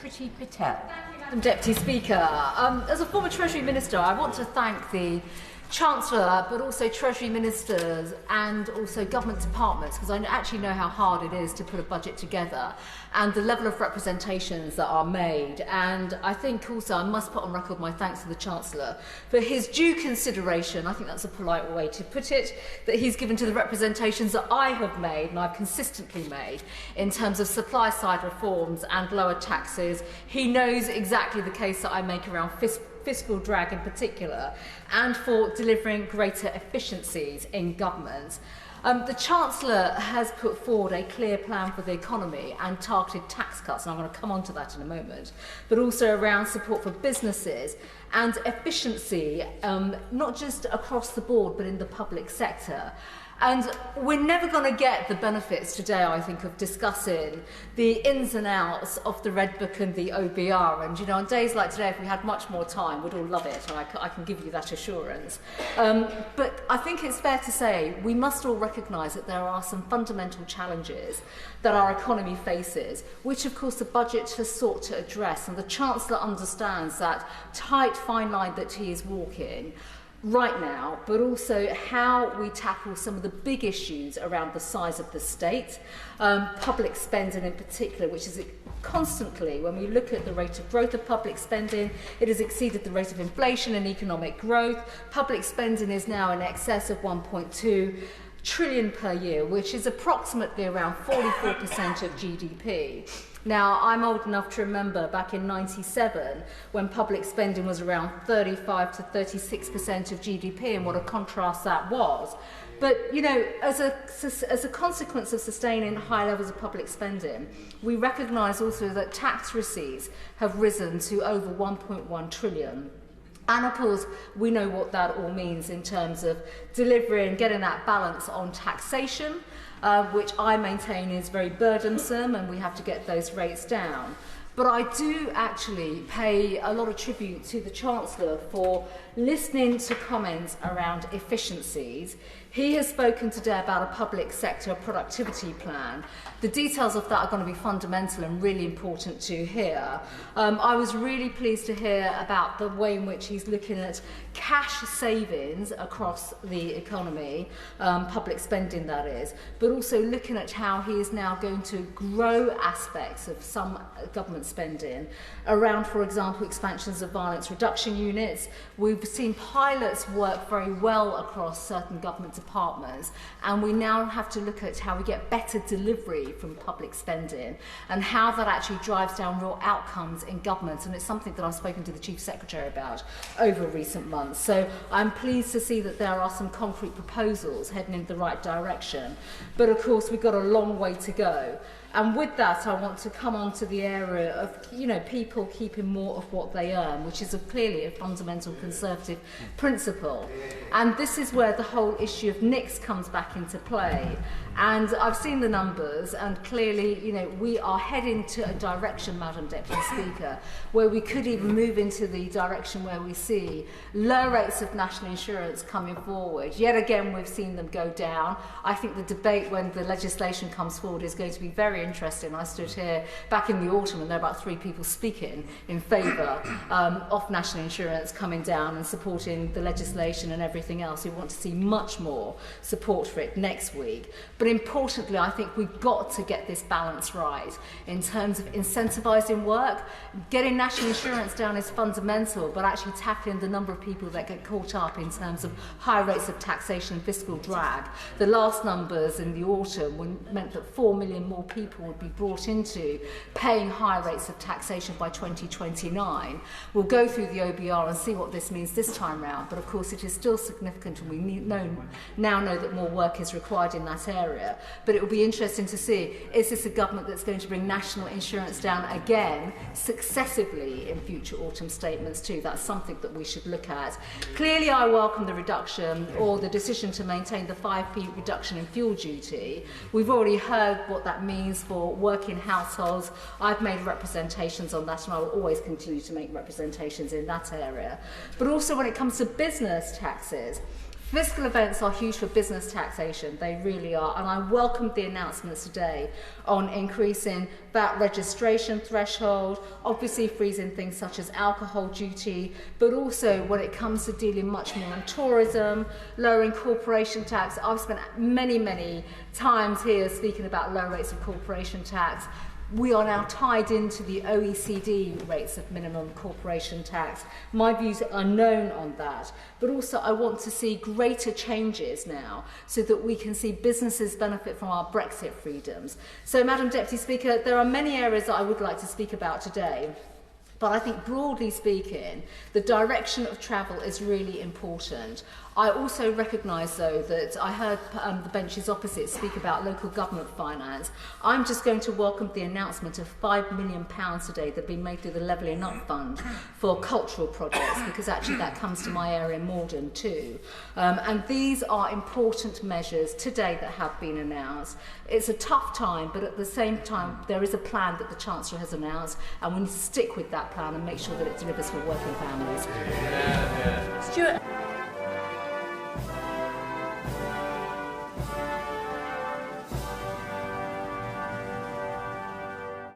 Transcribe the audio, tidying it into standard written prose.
Priti Patel. Madam Deputy Speaker, as a former Treasury Minister, I want to thank the Chancellor, but also Treasury Ministers and also government departments, because I actually know how hard it is to put a budget together and the level of representations that are made. And I think also I must put on record my thanks to the Chancellor for his due consideration, I think that's a polite way to put it, that he's given to the representations that I have made and I've consistently made in terms of supply side reforms and lower taxes. He knows exactly the case that I make around fiscal drag in particular, and for delivering greater efficiencies in government. The Chancellor has put forward a clear plan for the economy and targeted tax cuts, and I'm going to come on to that in a moment, but also around support for businesses and efficiency, not just across the board, but in the public sector. And we're never going to get the benefits today, I think, of discussing the ins and outs of the Red Book and the OBR. And, you know, on days like today, if we had much more time, we'd all love it. And I can give you that assurance. But I think it's fair to say we must all recognise that there are some fundamental challenges that our economy faces, which, of course, the budget has sought to address. And the Chancellor understands that tight, fine line that he is walking right now, but also how we tackle some of the big issues around the size of the state, public spending in particular, which is constantly, when we look at the rate of growth of public spending, it has exceeded the rate of inflation and economic growth. Public spending is now in excess of 1.2 trillion per year, which is approximately around 44% of GDP. Now, I'm old enough to remember back in '97 when public spending was around 35 to 36% of GDP, and what a contrast that was. But, you know, as a consequence of sustaining high levels of public spending, we recognise also that tax receipts have risen to over 1.1 trillion. And of course, we know what that all means in terms of delivering, getting that balance on taxation, which I maintain is very burdensome, and we have to get those rates down. But I do actually pay a lot of tribute to the Chancellor for listening to comments around efficiencies. He has spoken today about a public sector productivity plan. The details of that are going to be fundamental and really important to hear. I was really pleased to hear about the way in which he's looking at cash savings across the economy, public spending that is, but also looking at how he is now going to grow aspects of some government spending around, for example, expansions of violence reduction units. We've seen pilots work very well across certain government departments, and we now have to look at how we get better delivery from public spending and how that actually drives down real outcomes in government. And it's something that I've spoken to the Chief Secretary about over recent months. So I'm pleased to see that there are some concrete proposals heading in the right direction. But of course, we've got a long way to go. And with that, I want to come on to the area of, you know, people keeping more of what they earn, which is clearly a fundamental Conservative principle. And this is where the whole issue of NICs comes back into play. And I've seen the numbers, and clearly, you know, we are heading to a direction, Madam Deputy Speaker, where we could even move into the direction where we see low rates of national insurance coming forward. Yet again, we've seen them go down. I think the debate when the legislation comes forward is going to be very interesting. I stood here back in the autumn and there were about 3 people speaking in favour of national insurance coming down and supporting the legislation and everything else. We want to see much more support for it next week. But importantly, I think we've got to get this balance right in terms of incentivising work. Getting national insurance down is fundamental, but actually tackling the number of people that get caught up in terms of high rates of taxation and fiscal drag. The last numbers in the autumn meant that 4 million more people would be brought into paying higher rates of taxation by 2029. We'll go through the OBR and see what this means this time round, but of course it is still significant, and we now know that more work is required in that area. But it will be interesting to see, is this a government that's going to bring national insurance down again successively in future autumn statements too? That's something that we should look at. Clearly I welcome the reduction, or the decision to maintain the 5p reduction in fuel duty. We've already heard what that means for working households. I've made representations on that, and I will always continue to make representations in that area. But also when it comes to business taxes, Fiscal events are huge for business taxation, they really are, and I welcomed the announcements today on increasing VAT registration threshold, obviously freezing things such as alcohol duty, but also when it comes to dealing much more on tourism, lowering corporation tax. I've spent many times here speaking about low rates of corporation tax. We are now tied into the OECD rates of minimum corporation tax. My views are known on that, but also I want to see greater changes now so that we can see businesses benefit from our Brexit freedoms. So, Madam Deputy Speaker, there are many areas that I would like to speak about today. But I think broadly speaking, the direction of travel is really important. I also recognise, though, that I heard the benches opposite speak about local government finance. I'm just going to welcome the announcement of £5 million today that have been made through the Levelling Up Fund for cultural projects, because actually that comes to my area, Morden, too. And these are important measures today that have been announced. It's a tough time, but at the same time, there is a plan that the Chancellor has announced, and we need to stick with that plan and make sure that it delivers for working families. Stuart.